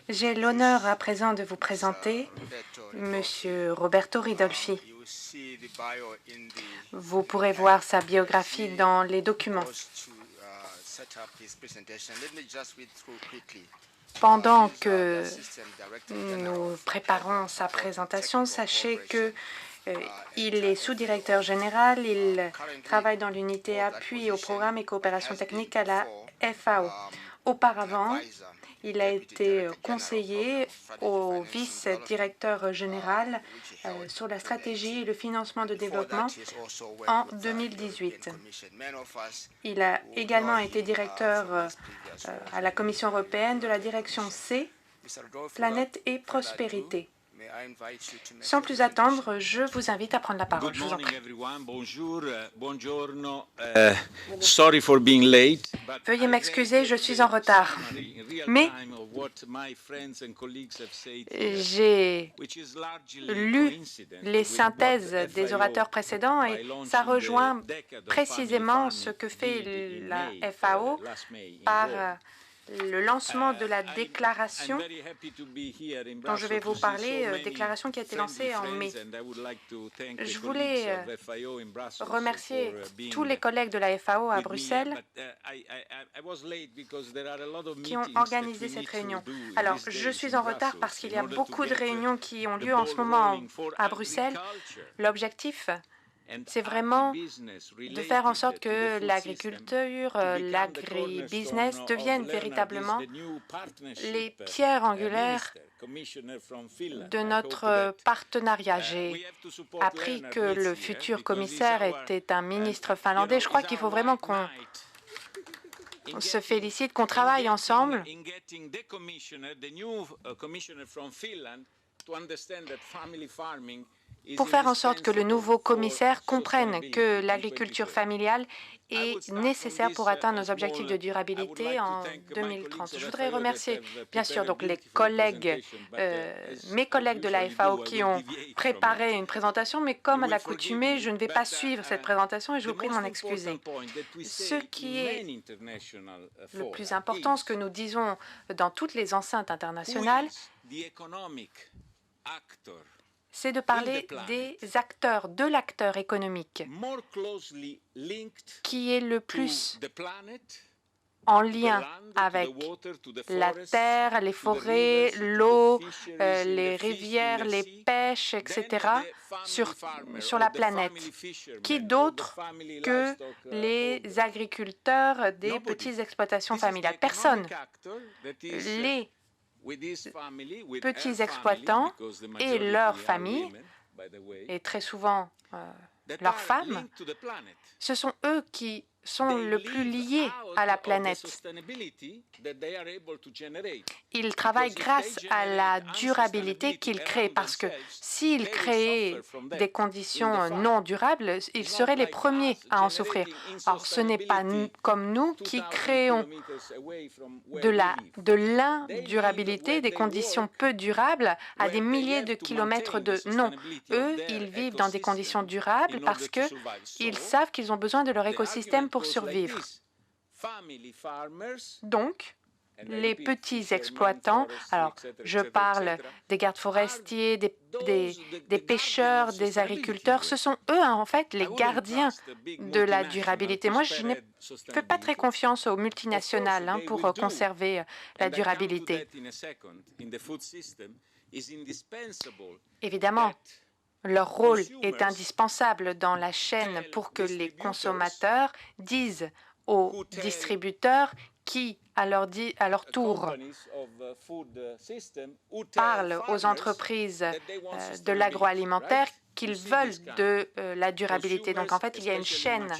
J'ai l'honneur à présent de vous présenter Monsieur Roberto Ridolfi. Vous pourrez voir sa biographie dans les documents. Pendant que nous préparons sa présentation, sachez qu'il est sous-directeur général, il travaille dans l'unité appui au programme et coopération technique à la FAO. Auparavant, il a été conseiller au vice-directeur général sur la stratégie et le financement de développement en 2018. Il a également été directeur à la Commission européenne de la direction C, Planète et Prospérité. Sans plus attendre, je vous invite à prendre la parole. Je vous en prie. Veuillez m'excuser, je suis en retard. Mais j'ai lu les synthèses des orateurs précédents et ça rejoint précisément ce que fait la FAO par le lancement de la déclaration dont je vais vous parler, déclaration qui a été lancée en mai. Je voulais remercier tous les collègues de la FAO à Bruxelles qui ont organisé cette réunion. Alors, je suis en retard parce qu'il y a beaucoup de réunions qui ont lieu en ce moment à Bruxelles. L'objectif, c'est vraiment de faire en sorte que l'agriculture, l'agribusiness deviennent véritablement les pierres angulaires de notre partenariat. J'ai appris que le futur commissaire était un ministre finlandais. Je crois qu'il faut vraiment qu'on se félicite, qu'on travaille ensemble pour faire en sorte que le nouveau commissaire comprenne que l'agriculture familiale est nécessaire pour atteindre nos objectifs de durabilité en 2030. Je voudrais remercier, bien sûr, donc les collègues, mes collègues de la FAO qui ont préparé une présentation, mais comme à l'accoutumée, je ne vais pas suivre cette présentation et je vous prie de m'en excuser. Ce qui est le plus important, ce que nous disons dans toutes les enceintes internationales, c'est de parler des acteurs, de l'acteur économique qui est le plus en lien avec la terre, les forêts, l'eau, les rivières, les pêches, etc., sur la planète. Qui d'autre que les agriculteurs des petites exploitations familiales? Personne. Les petits exploitants et leurs familles, et très souvent leurs femmes, ce sont eux qui sont le plus liés à la planète. Ils travaillent grâce à la durabilité qu'ils créent, parce que s'ils créaient des conditions non durables, ils seraient les premiers à en souffrir. Alors, ce n'est pas comme nous qui créons de l'indurabilité, des conditions peu durables à des milliers de kilomètres de... Non, eux, ils vivent dans des conditions durables parce qu'ils savent qu'ils ont besoin de leur écosystème pour survivre. Donc, les petits exploitants, alors je parle des gardes forestiers, des pêcheurs, des agriculteurs, ce sont eux en fait les gardiens de la durabilité. Moi, je ne fais pas très confiance aux multinationales pour conserver la durabilité. Évidemment, leur rôle est indispensable dans la chaîne pour que les consommateurs disent aux distributeurs qui, à leur tour, parlent aux entreprises de l'agroalimentaire qu'ils veulent de la durabilité. Donc, en fait, il y a une chaîne.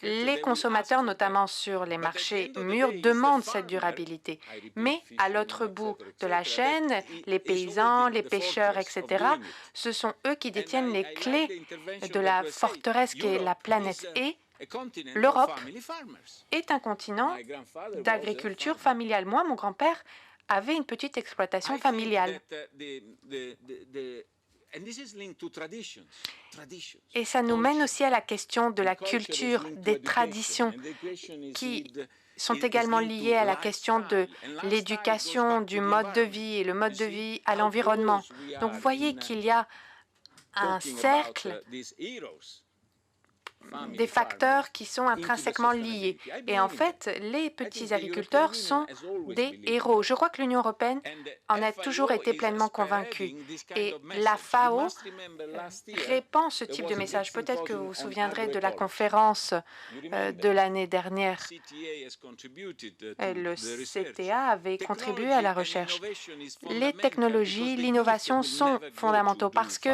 Les consommateurs, notamment sur les marchés mûrs, demandent cette durabilité. Mais à l'autre bout de la chaîne, les paysans, les pêcheurs, etc., ce sont eux qui détiennent les clés de la forteresse qu'est la planète. Et l'Europe est un continent d'agriculture familiale. Moi, mon grand-père avait une petite exploitation familiale. Et ça nous mène aussi à la question de la culture, des traditions qui sont également liées à la question de l'éducation, du mode de vie et le mode de vie à l'environnement. Donc, vous voyez qu'il y a un cercle des facteurs qui sont intrinsèquement liés. Et en fait, les petits agriculteurs sont des héros. Je crois que l'Union européenne en a toujours été pleinement convaincue. Et la FAO répand ce type de message. Peut-être que vous vous souviendrez de la conférence de l'année dernière. Le CTA avait contribué à la recherche. Les technologies, l'innovation sont fondamentaux parce que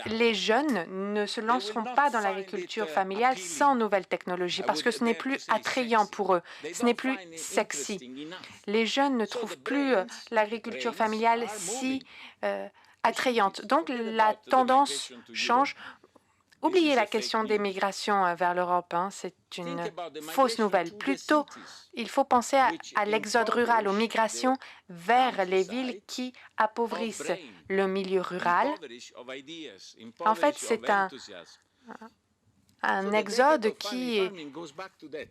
les jeunes ne se lanceront pas dans l'agriculture familiale sans nouvelles technologies parce que ce n'est plus attrayant pour eux, ce n'est plus sexy. Les jeunes ne trouvent plus l'agriculture familiale si attrayante. Donc la tendance change. Oubliez la question des migrations vers l'Europe, c'est une fausse nouvelle. Plutôt, il faut penser à l'exode rural, aux migrations vers les villes qui appauvrissent le milieu rural. En fait, c'est un exode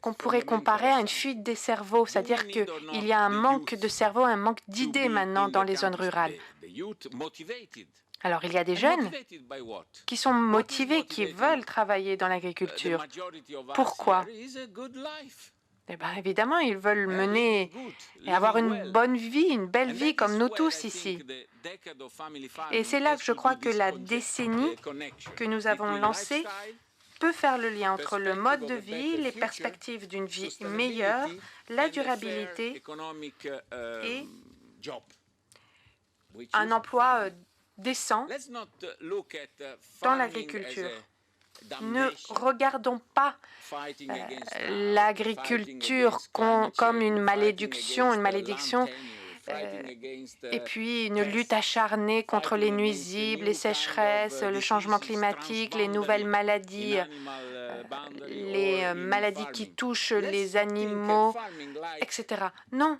qu'on pourrait comparer à une fuite des cerveaux, c'est-à-dire qu'il y a un manque de cerveau, un manque d'idées maintenant dans les zones rurales. Alors, il y a des jeunes qui sont motivés, qui veulent travailler dans l'agriculture. Pourquoi? Eh bien, évidemment, ils veulent mener et avoir une bonne vie, une belle vie, comme nous tous ici. Et c'est là que je crois que la décennie que nous avons lancée peut faire le lien entre le mode de vie, les perspectives d'une vie meilleure, la durabilité et un emploi décent dans l'agriculture. Ne regardons pas l'agriculture comme une malédiction, et puis une lutte acharnée contre les nuisibles, les sécheresses, le changement climatique, les nouvelles maladies, les maladies qui touchent les animaux, etc. Non.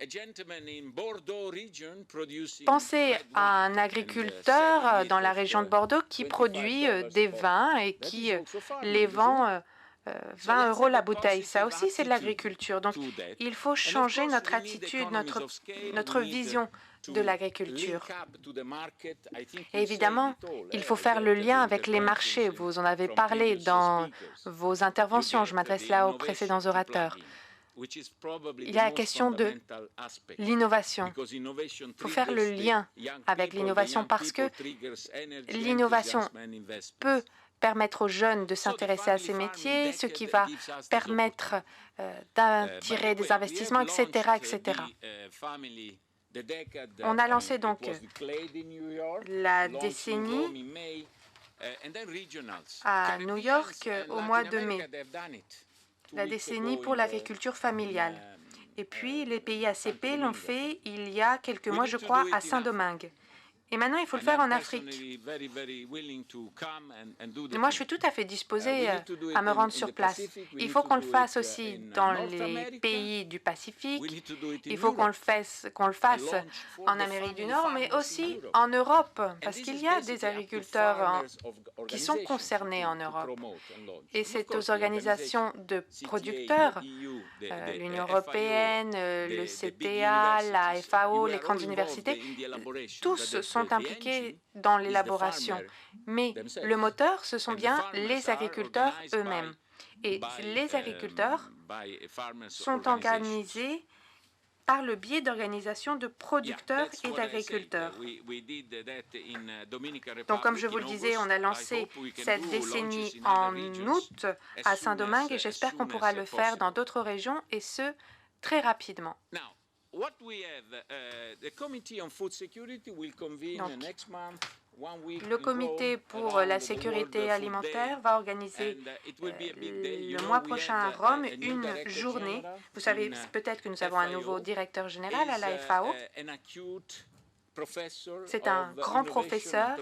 Pensez à un agriculteur dans la région de Bordeaux qui produit des vins et qui les vend 20 € la bouteille. Ça aussi, c'est de l'agriculture. Donc, il faut changer notre attitude, notre vision de l'agriculture. Et évidemment, il faut faire le lien avec les marchés. Vous en avez parlé dans vos interventions. Je m'adresse là aux précédents orateurs. Il y a la question de l'innovation. Il faut faire le lien avec l'innovation parce que l'innovation peut permettre aux jeunes de s'intéresser à ces métiers, ce qui va permettre d'attirer des investissements, etc., etc. On a lancé donc la décennie à New York au mois de mai, la décennie pour l'agriculture familiale. Et puis, les pays ACP l'ont fait il y a quelques mois, je crois, à Saint-Domingue. Et maintenant, il faut le faire en Afrique. Moi, je suis tout à fait disposée à me rendre sur place. Il faut qu'on le fasse aussi dans les pays du Pacifique. Il faut qu'on le fasse en Amérique du Nord, mais aussi en Europe, parce qu'il y a des agriculteurs qui sont concernés en Europe. Et c'est aux organisations de producteurs, l'Union européenne, le CTA, la FAO, les grandes universités, tous sont impliqués dans l'élaboration. Mais le moteur, ce sont bien les agriculteurs eux-mêmes. Et les agriculteurs sont organisés par le biais d'organisations de producteurs et d'agriculteurs. Donc, comme je vous le disais, on a lancé cette décennie en août à Saint-Domingue et j'espère qu'on pourra le faire dans d'autres régions et ce, très rapidement. Donc, le comité pour la sécurité alimentaire va organiser le mois prochain à Rome une journée. Vous savez peut-être que nous avons un nouveau directeur général à la FAO. C'est un grand professeur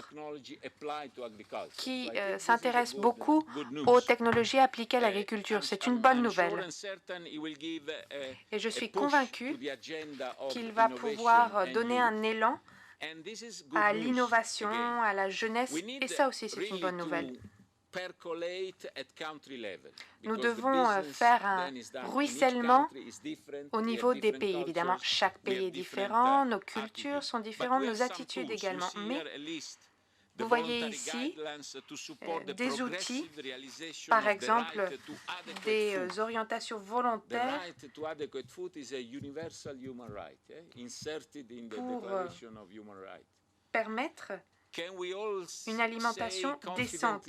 qui s'intéresse beaucoup aux technologies appliquées à l'agriculture. C'est une bonne nouvelle. Et je suis convaincue qu'il va pouvoir donner un élan à l'innovation, à la jeunesse, et ça aussi, c'est une bonne nouvelle. Nous devons faire un ruissellement au niveau des pays. Évidemment, chaque pays est différent, nos cultures sont différentes, nos attitudes également. Mais vous voyez ici des outils, par exemple des orientations volontaires pour permettre une alimentation décente.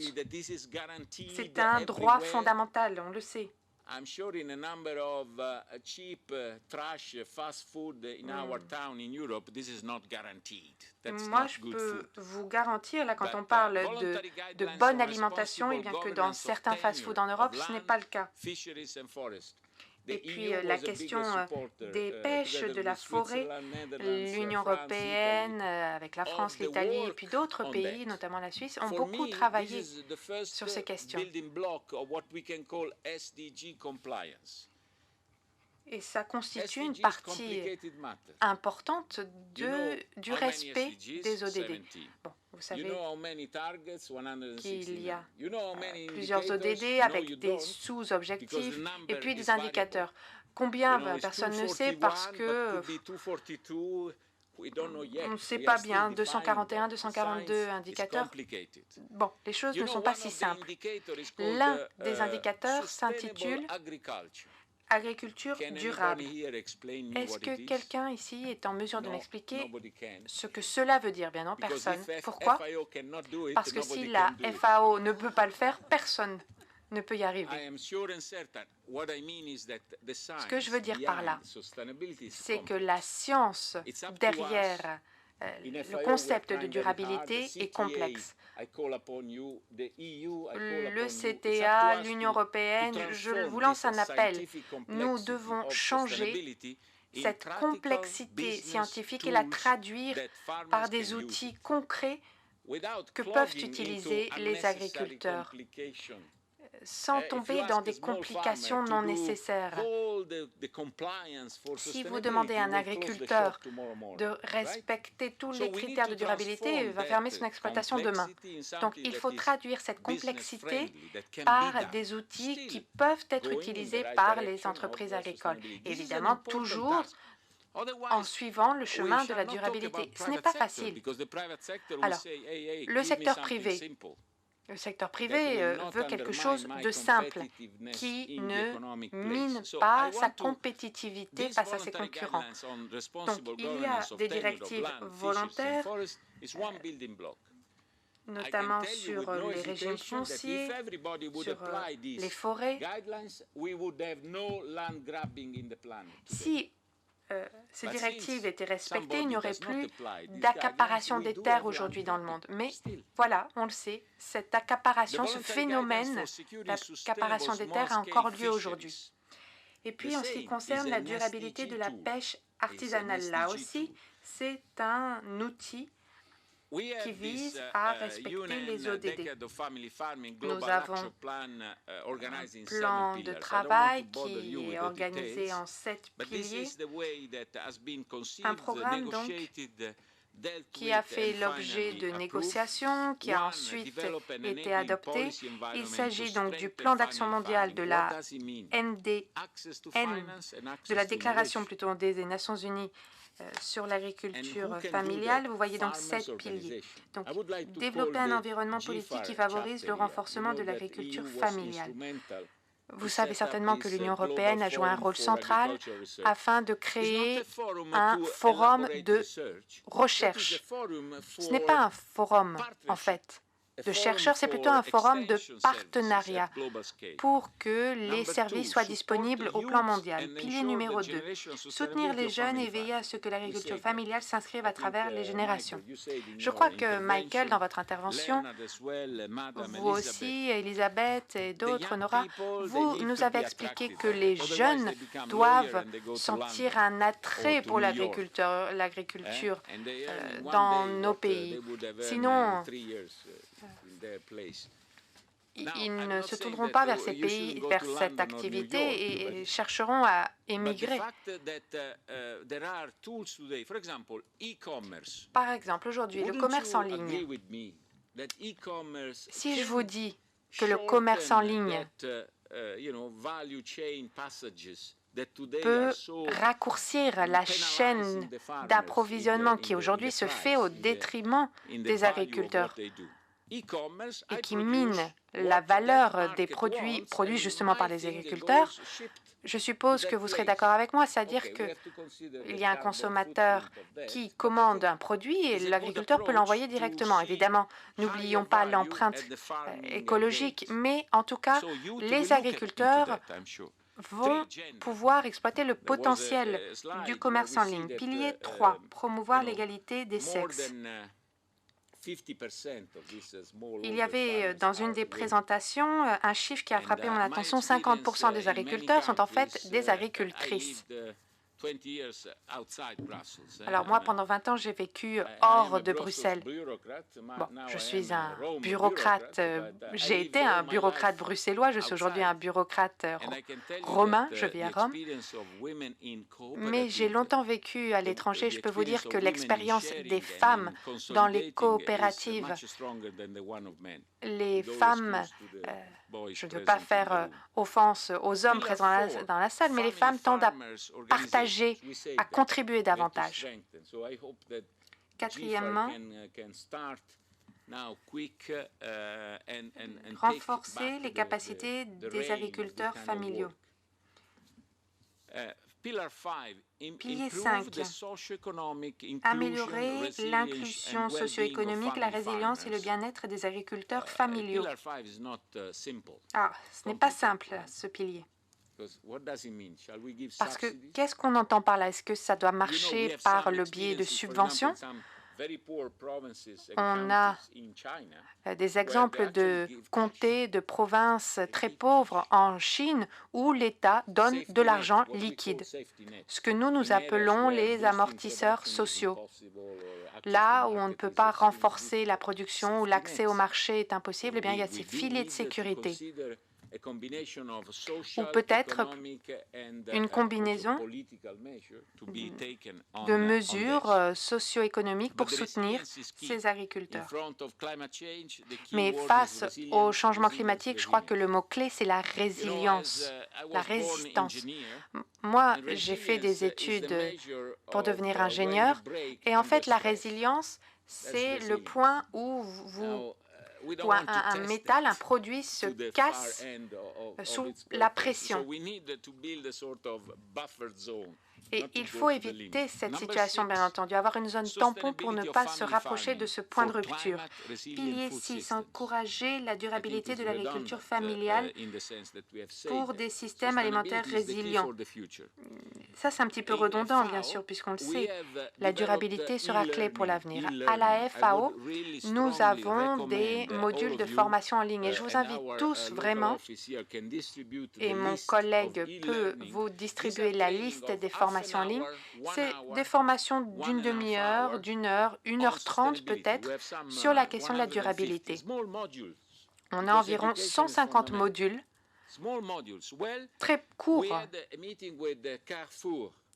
C'est un droit fondamental, on le sait. I'm sure in a number of cheap trash fast food in our town in Europe, this is not guaranteed. That's Moi, not je good peux food. vous garantir, là, quand on parle de bonne alimentation, eh bien que dans certains fast-foods en Europe, ce n'est pas le cas. Et puis la question des pêches, de la forêt, l'Union européenne, avec la France, l'Italie et puis d'autres pays, notamment la Suisse, ont beaucoup travaillé sur ces questions. Et ça constitue une partie importante du respect des ODD. Bon, vous savez qu'il y a plusieurs ODD avec des sous-objectifs et puis des indicateurs. Combien, personne ne sait parce que on ne sait pas bien, 241, 242 indicateurs. Bon, les choses ne sont pas si simples. L'un des indicateurs s'intitule agriculture durable. Est-ce que quelqu'un ici est en mesure de m'expliquer ce que cela veut dire? Bien non, personne. Pourquoi? Parce que si la FAO ne peut pas le faire, personne ne peut y arriver. Ce que je veux dire par là, c'est que la science derrière le concept de durabilité est complexe. Le CTA, l'Union européenne, je vous lance un appel. Nous devons changer cette complexité scientifique et la traduire par des outils concrets que peuvent utiliser les agriculteurs, sans tomber dans des complications non nécessaires. Si vous demandez à un agriculteur de respecter tous les critères de durabilité, il va fermer son exploitation demain. Donc, il faut traduire cette complexité par des outils qui peuvent être utilisés par les entreprises agricoles. Évidemment, toujours en suivant le chemin de la durabilité. Ce n'est pas facile. Alors, le secteur privé. Le secteur privé veut quelque chose de simple, qui ne mine pas sa compétitivité face à ses concurrents. Donc, il y a des directives volontaires, notamment sur les régimes fonciers, sur les forêts. Si ces directives étaient respectées, il n'y aurait plus d'accaparation des terres aujourd'hui dans le monde. Mais voilà, on le sait, cette accaparation, ce phénomène d'accaparation des terres a encore lieu aujourd'hui. Et puis, en ce qui concerne la durabilité de la pêche artisanale, là aussi, c'est un outil qui vise à respecter les ODD. Nous avons un plan de travail qui est organisé en 7 piliers, un programme donc qui a fait l'objet de négociations, qui a ensuite été adopté. Il s'agit donc du plan d'action mondial de la de la déclaration plutôt des Nations Unies sur l'agriculture familiale. Vous voyez donc 7 piliers. Donc, développer un environnement politique qui favorise le renforcement de l'agriculture familiale. Vous savez certainement que l'Union européenne a joué un rôle central afin de créer un forum de recherche. Ce n'est pas un forum, en fait, de chercheurs, c'est plutôt un forum de partenariat pour que les services soient disponibles au plan mondial. Pilier numéro 2, soutenir les jeunes et veiller à ce que l'agriculture familiale s'inscrive à travers les générations. Je crois que Michael, dans votre intervention, vous aussi, Elisabeth et d'autres, Nora, vous nous avez expliqué que les jeunes doivent sentir un attrait pour l'agriculture dans nos pays. Sinon, ils ne se tourneront pas vers ces pays, vers cette activité et chercheront à émigrer. Par exemple, aujourd'hui, le commerce en ligne. Si je vous dis que le commerce en ligne peut raccourcir la chaîne d'approvisionnement qui aujourd'hui se fait au détriment des agriculteurs et qui mine la valeur des produits produits justement par les agriculteurs. Je suppose que vous serez d'accord avec moi, c'est-à-dire qu'il y a un consommateur qui commande un produit et l'agriculteur peut l'envoyer directement. Évidemment, n'oublions pas l'empreinte écologique, mais en tout cas, les agriculteurs vont pouvoir exploiter le potentiel du commerce en ligne. Pilier 3, promouvoir l'égalité des sexes. Il y avait dans une des présentations un chiffre qui a frappé mon attention. 50% des agriculteurs sont en fait des agricultrices. Alors moi, pendant 20 ans, j'ai vécu hors de Bruxelles. Bon, je suis un bureaucrate. J'ai été un bureaucrate bruxellois. Je suis aujourd'hui un bureaucrate romain. Je vis à Rome. Mais j'ai longtemps vécu à l'étranger. Je peux vous dire que l'expérience des femmes dans les coopératives, les femmes, je ne veux pas faire offense aux hommes présents dans la salle, mais les femmes tendent à partager, à contribuer davantage. Quatrièmement, renforcer les capacités des agriculteurs familiaux. Pilier 5, améliorer l'inclusion socio-économique, la résilience et le bien-être des agriculteurs familiaux. Ah, ce n'est pas simple, ce pilier. Parce que qu'est-ce qu'on entend par là? Est-ce que ça doit marcher par le biais de subventions? On a des exemples de comtés, de provinces très pauvres en Chine où l'État donne de l'argent liquide, ce que nous appelons les amortisseurs sociaux. Là où on ne peut pas renforcer la production, où l'accès au marché est impossible, eh bien, il y a ces filets de sécurité. Ou peut-être une combinaison de mesures socio-économiques pour soutenir ces agriculteurs. Mais face au changement climatique, je crois que le mot-clé, c'est la résilience, la résistance. Moi, j'ai fait des études pour devenir ingénieur, et en fait, la résilience, c'est le point où un métal, un produit se casse sous la pression. Et il faut éviter cette situation, bien entendu, avoir une zone tampon pour ne pas se rapprocher de ce point de rupture. Pilier 6, encourager la durabilité de l'agriculture familiale pour des systèmes alimentaires résilients. Ça, c'est un petit peu redondant, bien sûr, puisqu'on le sait. La durabilité sera clé pour l'avenir. À la FAO, nous avons des modules de formation en ligne et je vous invite tous vraiment, et mon collègue peut vous distribuer la liste des formations en ligne. C'est des formations d'une demi-heure, d'une heure, 1h30 peut-être, sur la question de la durabilité. On a environ 150 modules, très courts.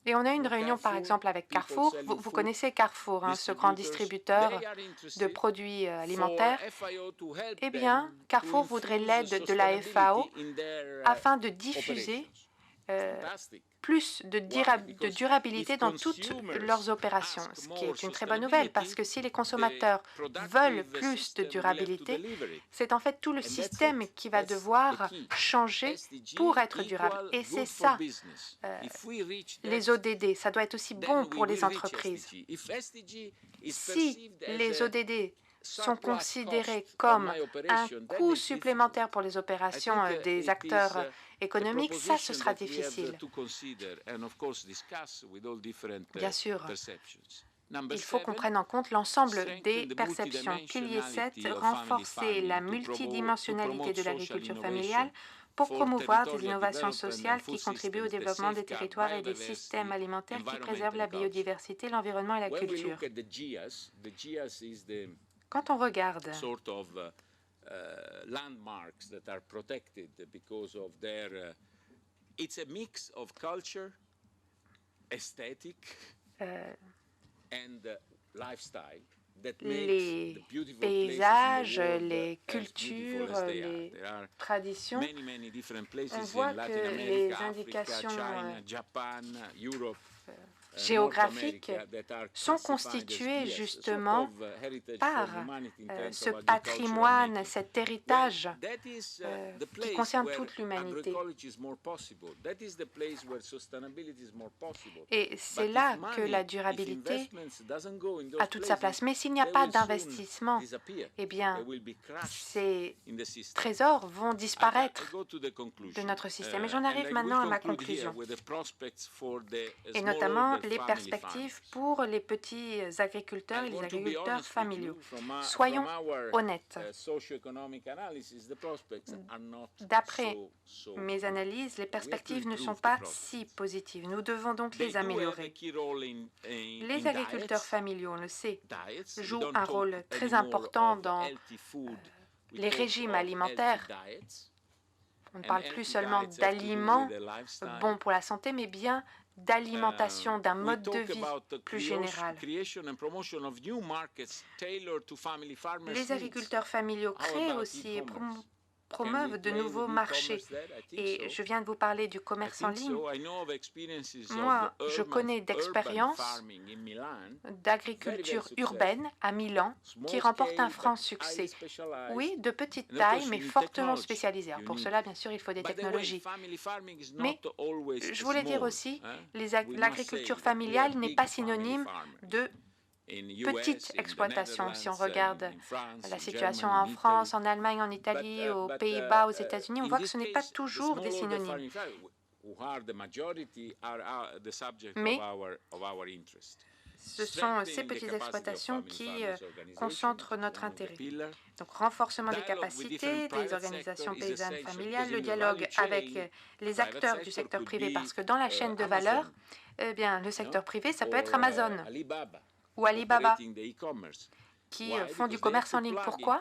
Et on a une réunion, par exemple, avec Carrefour. Vous connaissez Carrefour, hein, ce grand distributeur de produits alimentaires. Eh bien, Carrefour voudrait l'aide de la FAO afin de diffuser plus de durabilité dans toutes leurs opérations, ce qui est une très bonne nouvelle, parce que si les consommateurs veulent plus de durabilité, c'est en fait tout le système qui va devoir changer pour être durable. Et c'est ça, les ODD, ça doit être aussi bon pour les entreprises. Si les ODD sont considérés comme un coût supplémentaire pour les opérations des acteurs économiques, ça, ce sera difficile. Bien sûr, il faut qu'on prenne en compte l'ensemble des perceptions. Pilier 7, renforcer la multidimensionnalité de l'agriculture familiale pour promouvoir des innovations sociales qui contribuent au développement des territoires et des systèmes alimentaires qui préservent la biodiversité, l'environnement et la culture. Quand on regarde landmarks that are protected because of their it's a mix of culture, aesthetic and lifestyle. les paysages, les cultures, les traditions. On voit que les indications géographiques sont constituées justement par ce patrimoine, cet héritage qui concerne toute l'humanité. Et c'est là que la durabilité a toute sa place. Mais s'il n'y a pas d'investissement, eh bien, ces trésors vont disparaître de notre système. Et j'en arrive maintenant à ma conclusion, et notamment les perspectives pour les petits agriculteurs et les agriculteurs familiaux. Soyons honnêtes. D'après mes analyses, les perspectives ne sont pas si positives. Nous devons donc les améliorer. Les agriculteurs familiaux, on le sait, jouent un rôle très important dans les régimes alimentaires. On ne parle plus seulement d'aliments bons pour la santé, mais bien d'alimentation, d'un mode de vie plus général. Les agriculteurs familiaux créent aussi et promeuvent de nouveaux marchés. Et je viens de vous parler du commerce en ligne. Moi, je connais d'expériences d'agriculture urbaine à Milan qui remportent un franc succès. Oui, de petite taille, mais fortement spécialisée. Alors pour cela, bien sûr, il faut des technologies. Mais je voulais dire aussi, l'agriculture familiale n'est pas synonyme de petite exploitation. Si on regarde la situation en France, en Allemagne, en Italie, aux Pays-Bas, aux États-Unis, on voit que ce n'est pas toujours des synonymes. Mais ce sont ces petites exploitations qui concentrent notre intérêt. Donc, renforcement des capacités des organisations paysannes familiales, le dialogue avec les acteurs du secteur privé, parce que dans la chaîne de valeur, eh bien, le secteur privé, ça peut être Amazon ou Alibaba, qui font du commerce en ligne. Pourquoi?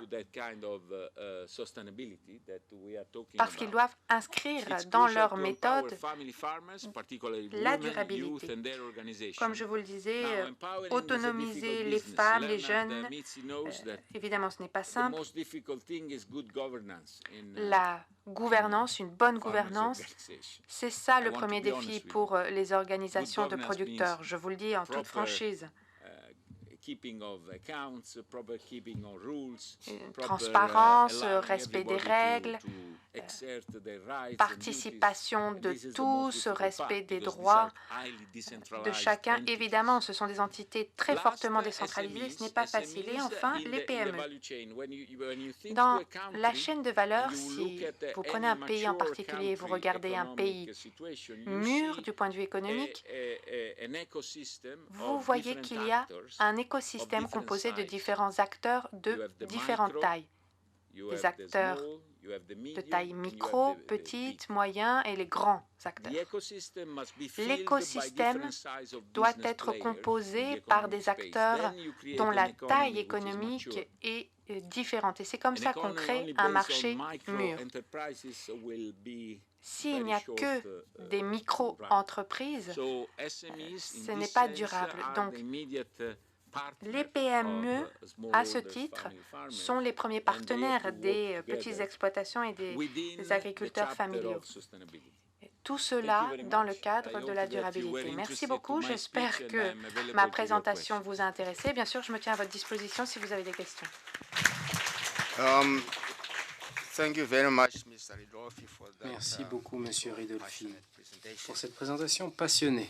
Parce qu'ils doivent inscrire dans leur méthode la durabilité. Comme je vous le disais, autonomiser les femmes, les jeunes, évidemment ce n'est pas simple. La gouvernance, une bonne gouvernance, c'est ça le premier défi pour les organisations de producteurs. Je vous le dis en toute franchise. Transparence, respect des règles, participation de tous, respect des droits de chacun. Évidemment, ce sont des entités très fortement décentralisées, ce n'est pas facile. Et enfin, les PME. Dans la chaîne de valeur, si vous prenez un pays en particulier, vous regardez un pays mûr du point de vue économique, vous voyez qu'il y a un écosystème composé de différents acteurs de différentes tailles. Des acteurs de taille micro, petite, moyen et les grands acteurs. L'écosystème doit être composé par des acteurs dont la taille économique est différente. Et c'est comme ça qu'on crée un marché mûr. S'il n'y a que des micro-entreprises, ce n'est pas durable. Donc, les PME, à ce titre, sont les premiers partenaires des petites exploitations et des agriculteurs familiaux. Tout cela dans le cadre de la durabilité. Merci beaucoup. J'espère que ma présentation vous a intéressé. Bien sûr, je me tiens à votre disposition si vous avez des questions. Merci beaucoup, Monsieur Ridolfi, pour cette présentation passionnée.